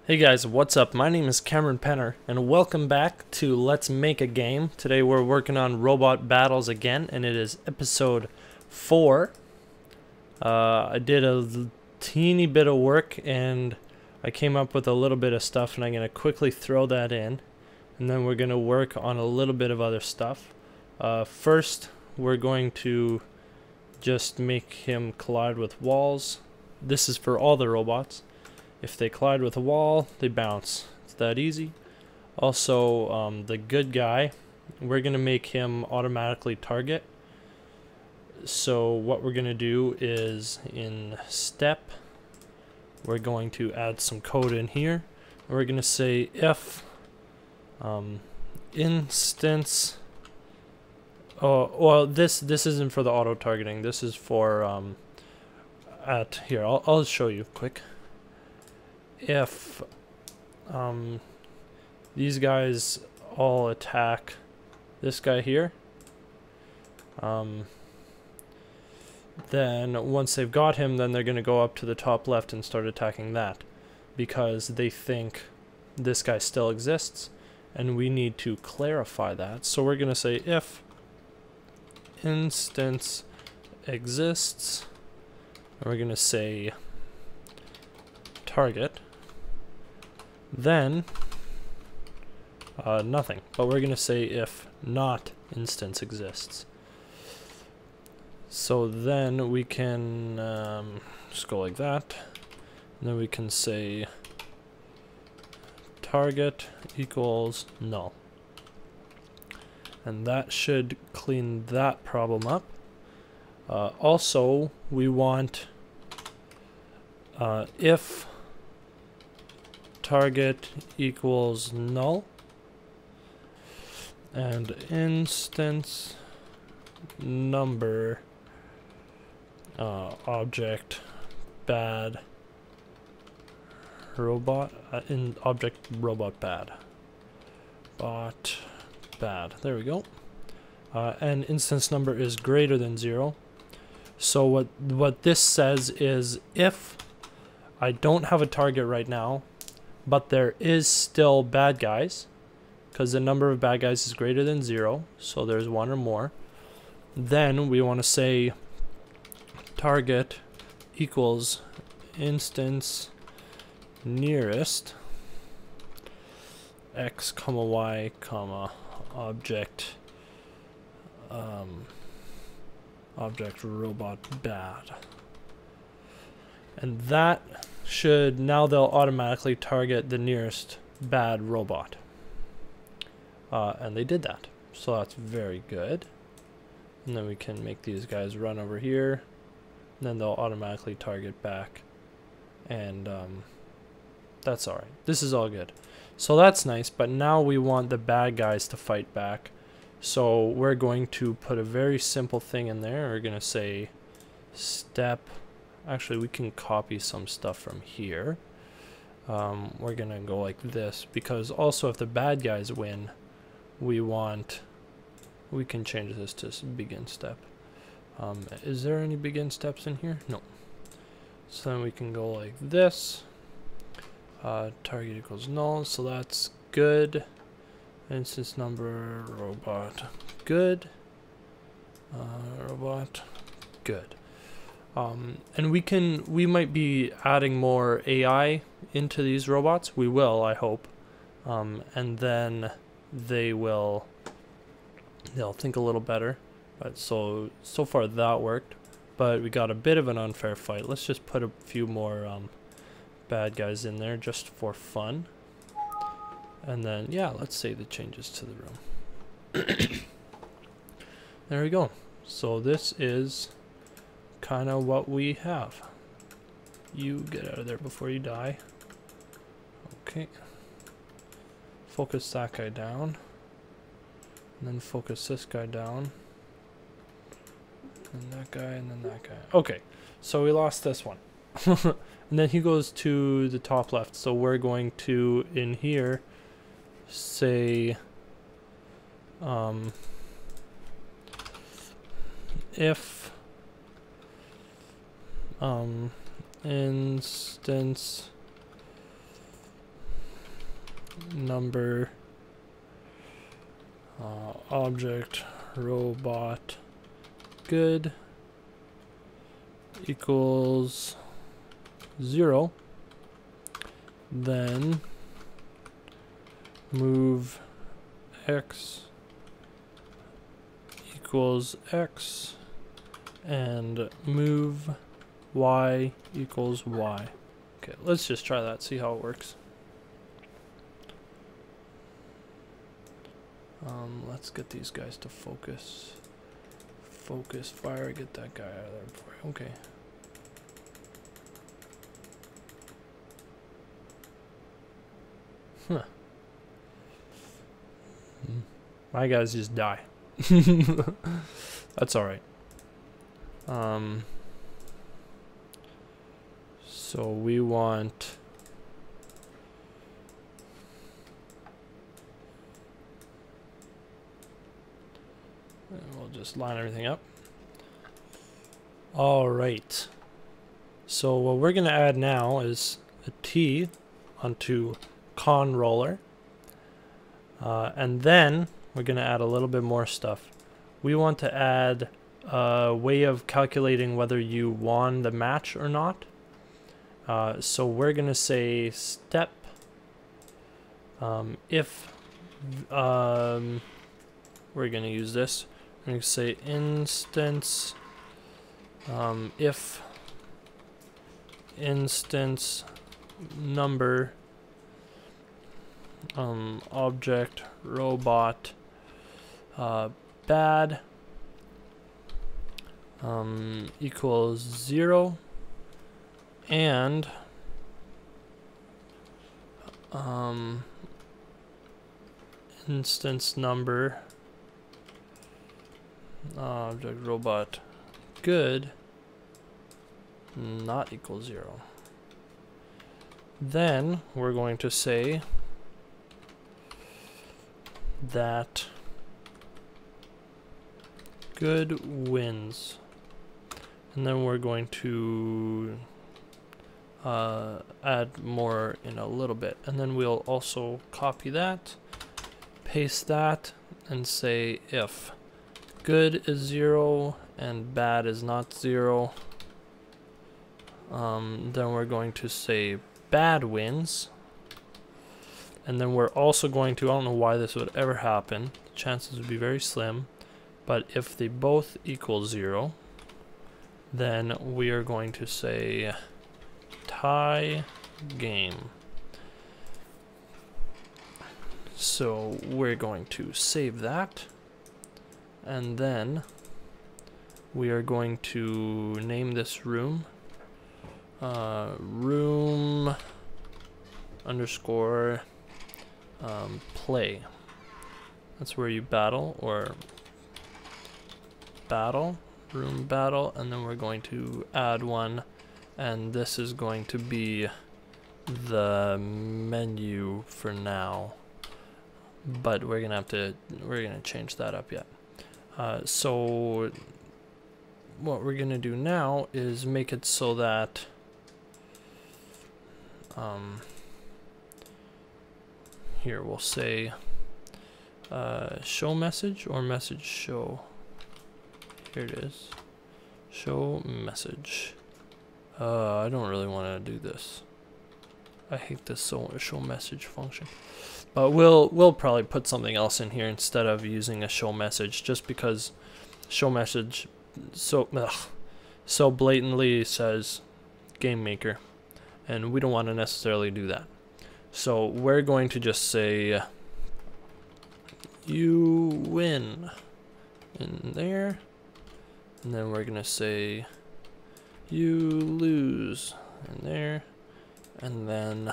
Hey guys, what's up? My name is Cameron Penner, and welcome back to Let's Make a Game. Today we're working on robot battles again, and it is episode 4. I did a teeny bit of work, and I came up with a little bit of stuff, and I'm going to quickly throw that in, and then we're going to work on a little bit of other stuff. First, we're going to just make him collide with walls. This is for all the robots. If they collide with a wall, they bounce. It's that easy. Also, the good guy, we're going to make him automatically target. So what we're going to do is in step, we're going to add some code in here. And we're going to say if instance, well, this isn't for the auto targeting. This is for here. I'll show you quick. If these guys all attack this guy here, then once they've got him, then they're going to go up to the top left and start attacking that, because they think this guy still exists, and we need to clarify that. So we're going to say if instance exists, and we're going to say target, then nothing, but we're going to say if not instance exists. So then we can just go like that, and then we can say target equals null, and that should clean that problem up. Also, we want if target equals null and instance number object bad robot in object robot bad bot bad, there we go, and instance number is greater than 0. So what this says is if I don't have a target right now, but there is still bad guys, because the number of bad guys is greater than 0, so there's one or more, then we want to say target equals instance nearest x comma y comma object object robot bad, and that should, now they'll automatically target the nearest bad robot, and they did that, so that's very good. And then we can make these guys run over here, and then they'll automatically target back, and that's alright. This is all good, so that's nice. But now we want the bad guys to fight back, so we're going to put a very simple thing in there. We're going to say step. Actually, we can copy some stuff from here. We're going to go like this, because also if the bad guys win, we can change this to begin step. Is there any begin steps in here? No. So then we can go like this. Target equals null, so that's good. Instance number robot good. Robot good. And we might be adding more AI into these robots. We will, I hope. And then they'll think a little better. But so far that worked. But we got a bit of an unfair fight. Let's just put a few more bad guys in there just for fun. And then, yeah, let's save the changes to the room. There we go. So this is kind of what we have. You get out of there before you die. Okay. Focus that guy down. And then focus this guy down. And that guy, and then that guy. Okay. So we lost this one. And then he goes to the top left. So we're going to, in here, say if instance number object robot good equals 0, then move x equals x and move y equals y. Okay, let's just try that, see how it works. Let's get these guys to focus. Focus, fire, get that guy out of there before. Okay. Huh. My guys just die. That's alright. So we want and we'll just line everything up. Alright. So what we're gonna add now is a T onto con roller. And then we're going to add a little bit more stuff. We want to add a way of calculating whether you won the match or not. So we're going to say step if we're going to use this. We're going to say instance if instance number object robot bad equals 0 and instance number object robot good not equal 0. Then we're going to say that good wins, and then we're going to add more in a little bit, and then we'll also copy that, paste that, and say if good is 0 and bad is not 0, then we're going to say bad wins. And then we're also going to, I don't know why this would ever happen, the chances would be very slim, but if they both equal 0, then we are going to say tie game. So we're going to save that, and then we are going to name this room room underscore play. That's where you battle, or battle, room battle, and then we're going to add one, and this is going to be the menu for now, but we're gonna change that up yet. So what we're gonna do now is make it so that here we'll say show message or message show. Here it is, show message. I don't really want to do this. I hate this show message function, but we'll probably put something else in here instead of using a show message, just because show message so blatantly says game maker, and we don't want to necessarily do that. So we're going to just say you win in there, and then we're gonna say you lose in there, and then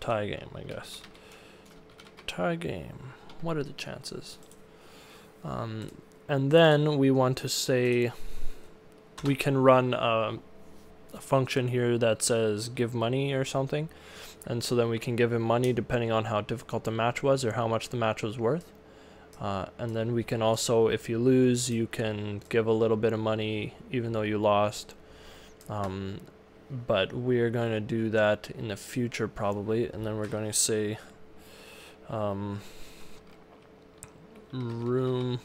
tie game, I guess. Tie game. What are the chances? And then we want to say we can run a function here that says give money or something, and so then we can give him money depending on how difficult the match was or how much the match was worth. And then we can also, if you lose, you can give a little bit of money even though you lost. But we're going to do that in the future probably, and then we're going to say room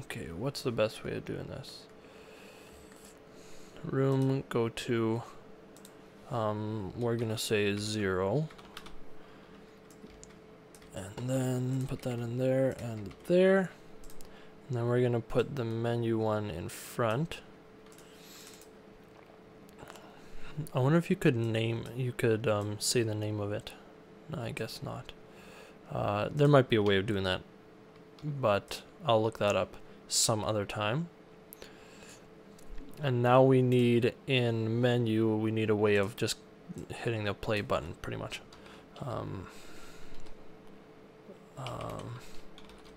okay, what's the best way of doing this? Room, go to we're gonna say 0, and then put that in there and there, and then we're gonna put the menu one in front. I wonder if you could say the name of it. No, I guess not. There might be a way of doing that, but I'll look that up some other time. And now we need, in menu, we need a way of just hitting the play button, pretty much.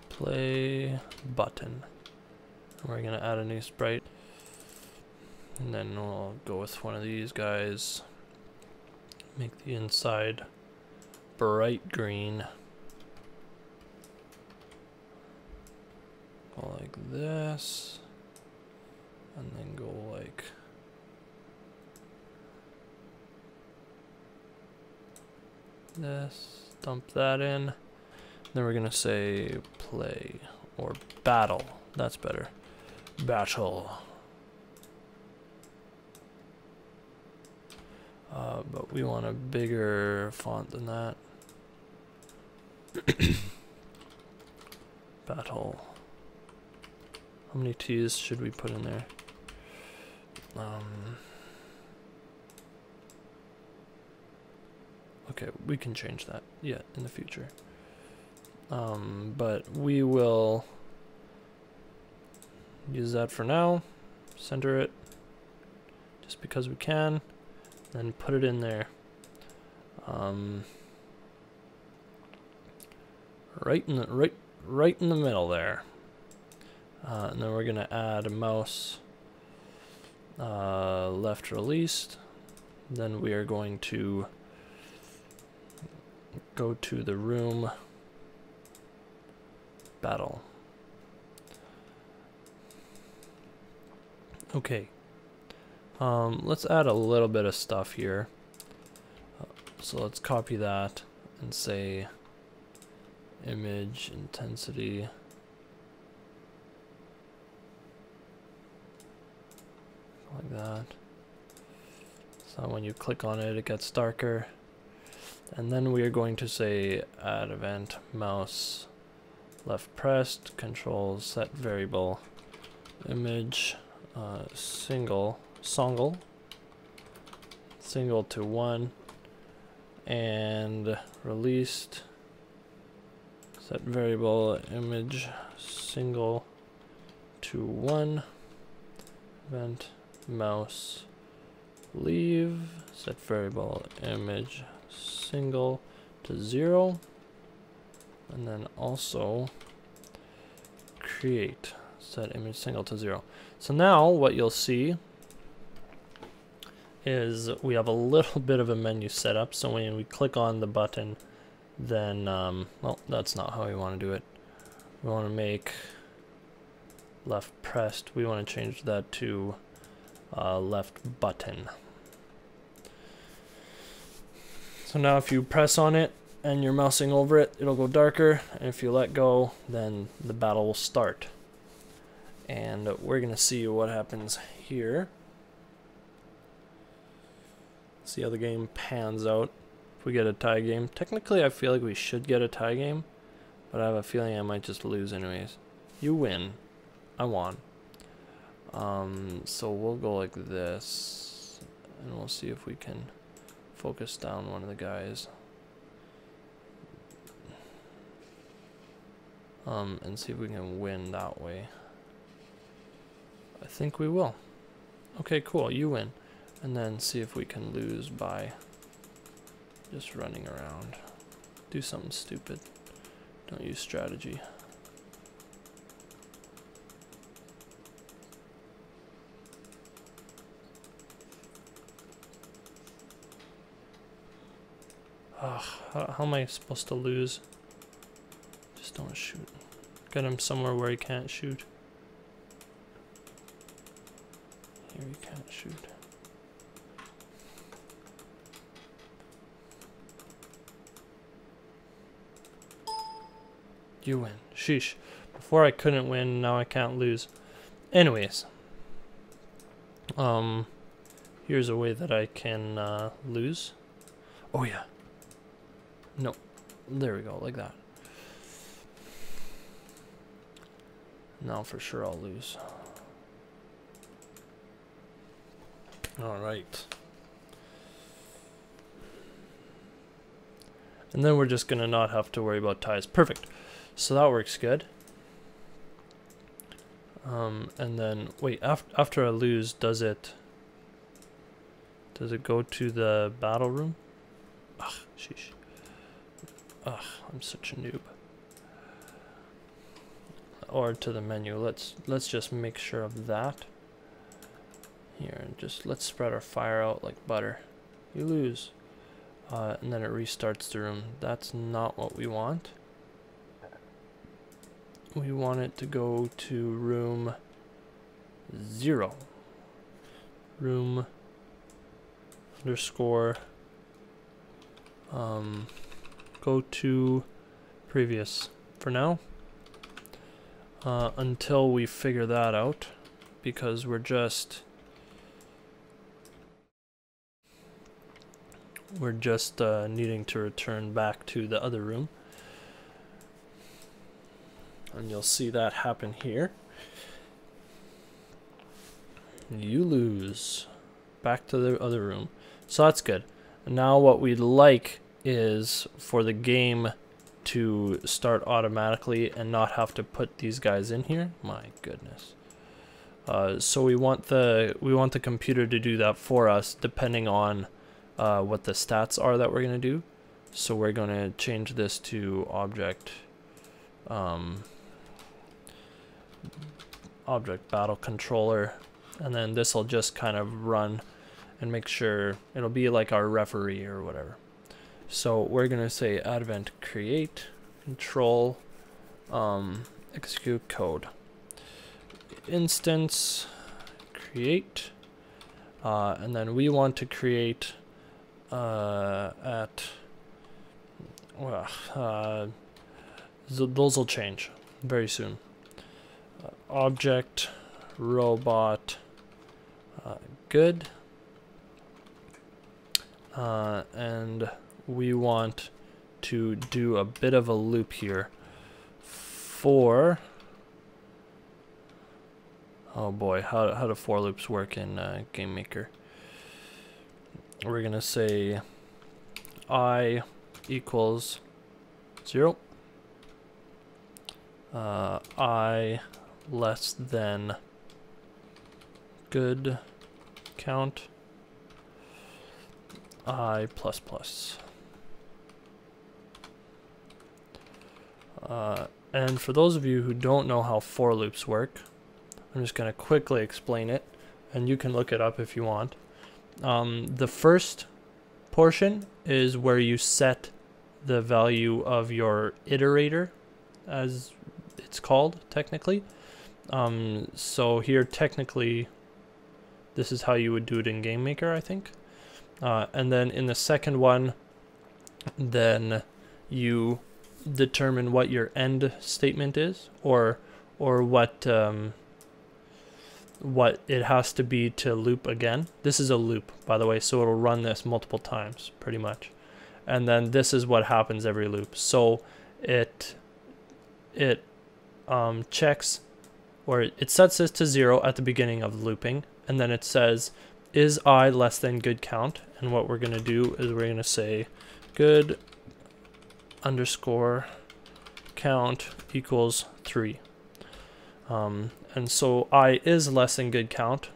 Play button. We're gonna add a new sprite. And then we'll go with one of these guys. Make the inside bright green. Go like this. And then go like this, dump that in. Then we're gonna say play or battle. That's better. Battle. But we want a bigger font than that. Battle. How many T's should we put in there? Okay, we can change that, yeah, in the future. But we will use that for now. Center it, just because we can. Then put it in there. Right in the middle there. And then we're gonna add a mouse left released. Then we are going to go to the room battle. Okay. Let's add a little bit of stuff here. So let's copy that and say image intensity. Like that. So when you click on it, it gets darker. And then we are going to say add event mouse left pressed, control set variable image single to 1, and released set variable image single to 1, event mouse leave set variable image single to 0, and then also create set image single to 0. So now what you'll see is we have a little bit of a menu set up. So when we click on the button, then well, that's not how we want to do it. We want to make left pressed. We want to change that to left button. So now if you press on it and you're mousing over it, it'll go darker, and if you let go, then the battle will start. And we're gonna see what happens here. See how the game pans out. If we get a tie game, technically I feel like we should get a tie game, but I have a feeling I might just lose anyways. You win. I won. So we'll go like this, and we'll see if we can focus down one of the guys. And see if we can win that way. I think we will. Okay, cool, you win. And then see if we can lose by just running around. Do something stupid. Don't use strategy. How am I supposed to lose? Just don't shoot. Get him somewhere where he can't shoot. Here he can't shoot. You win. Sheesh. Before I couldn't win, now I can't lose. Anyways. Here's a way that I can lose. Oh yeah. No. There we go, like that. Now for sure I'll lose. Alright. And then we're just gonna not have to worry about ties. Perfect. So that works good. And then wait, after I lose, does it go to the battle room? Ugh, sheesh. Ugh, I'm such a noob. Or to the menu. Let's just make sure of that. Here, and just let's spread our fire out like butter. You lose. And then it restarts the room. That's not what we want. We want it to go to room 0. Room underscore go to previous for now. Until we figure that out, because we're just needing to return back to the other room. And you'll see that happen here. You lose. Back to the other room. So that's good. And now what we'd like is for the game to start automatically and not have to put these guys in here. My goodness. So we want the computer to do that for us, depending on what the stats are that we're gonna do. So we're gonna change this to object battle controller, and then this will just kind of run and make sure it'll be like our referee or whatever. So we're gonna say advent create control execute code instance create, and then we want to create at those will change very soon. Object robot good, and we want to do a bit of a loop here for, oh boy, how do for loops work in Game Maker? We're gonna say I equals 0, I less than good count, I plus plus. And for those of you who don't know how for loops work, I'm just going to quickly explain it, and you can look it up if you want. The first portion is where you set the value of your iterator, as it's called technically. So here technically this is how you would do it in Game Maker, I think. And then in the second one, then you determine what your end statement is, or what it has to be to loop again. This is a loop, by the way, so it'll run this multiple times pretty much. And then this is what happens every loop. So it checks, or it sets this to 0 at the beginning of looping, and then it says is I less than good count, and what we're going to do is we're going to say good underscore count equals 3. And so I is less than good count,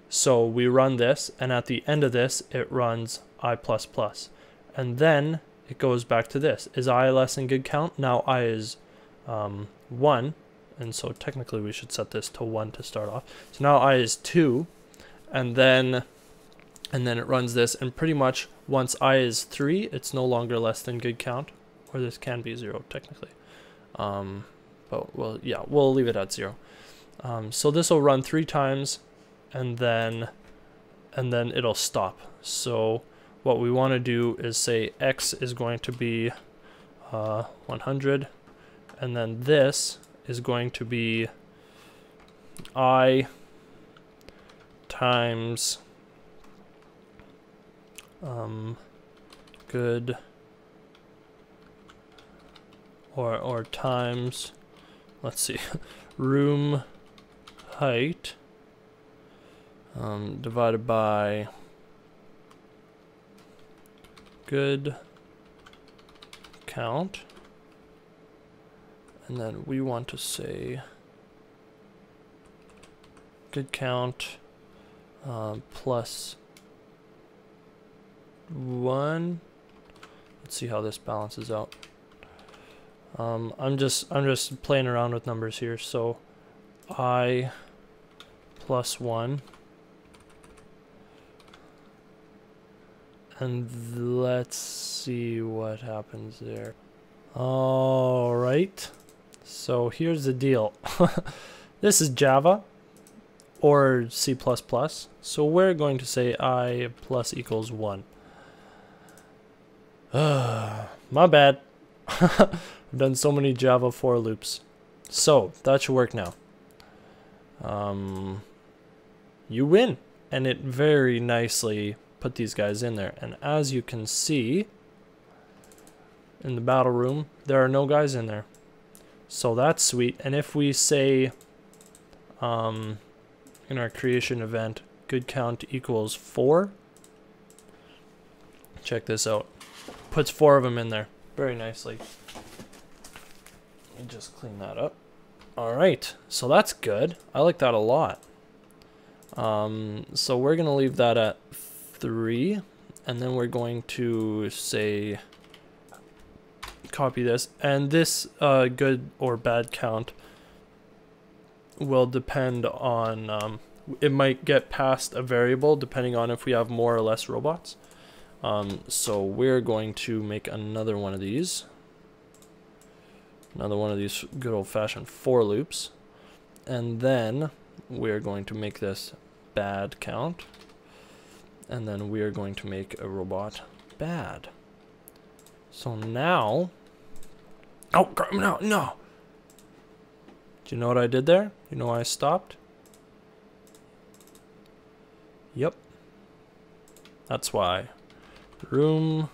so we run this, and at the end of this it runs I plus plus, and then it goes back to this, is I less than good count? Now I is 1, and so technically we should set this to 1 to start off. So now I is 2, and then and then it runs this, and pretty much once I is 3, it's no longer less than good count, or this can be 0 technically. But we'll leave it at 0. So this will run 3 times, and then it'll stop. So what we want to do is say x is going to be 100, and then this is going to be I times good, or times, let's see, room height divided by good count, and then we want to say good count plus 1. Let's see how this balances out. I'm just playing around with numbers here. So I plus 1, and let's see what happens there. All right. So here's the deal. This is Java or C++. So we're going to say I plus equals 1. My bad. I've done so many Java for loops. So that should work now. You win. And it very nicely put these guys in there. And as you can see, in the battle room, there are no guys in there. So that's sweet. And if we say in our creation event, good count equals 4, check this out. Puts 4 of them in there very nicely. Let me just clean that up. All right, so that's good. I like that a lot. So we're gonna leave that at 3, and then we're going to say copy this, and this good or bad count will depend on it might get past a variable depending on if we have more or less robots. So we're going to make another one of these good old-fashioned for loops, and then we're going to make this bad count, and then we're going to make a robot bad. So now, oh no! Do you know what I did there? You know why I stopped? Yep, that's why. Room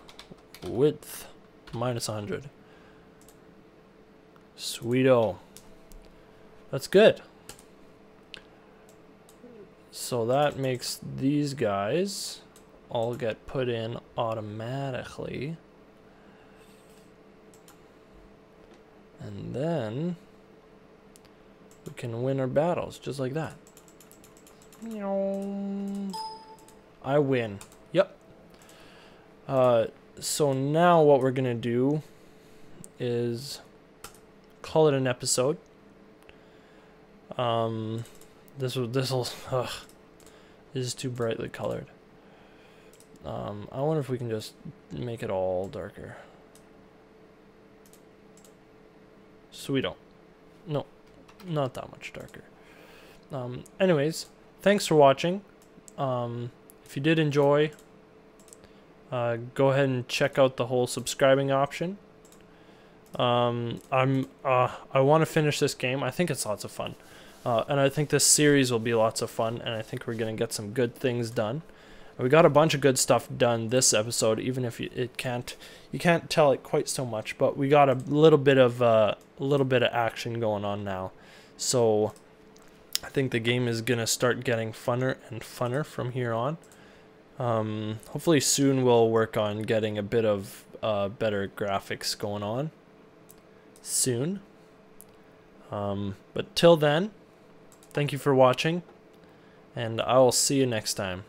width minus 100. Sweeto. That's good. So that makes these guys all get put in automatically. And then we can win our battles just like that. I win. Yep. So now what we're gonna do is call it an episode. This is too brightly colored. I wonder if we can just make it all darker. Sweeto. No, not that much darker. Anyways, thanks for watching. If you did enjoy, go ahead and check out the whole subscribing option. I want to finish this game. I think it's lots of fun. And I think this series will be lots of fun, and I think we're going to get some good things done. We got a bunch of good stuff done this episode, even if you can't tell it quite so much, but we got a little bit of action going on now. So I think the game is going to start getting funner and funner from here on. Hopefully soon we'll work on getting a bit of better graphics going on soon. But till then, thank you for watching, and I will see you next time.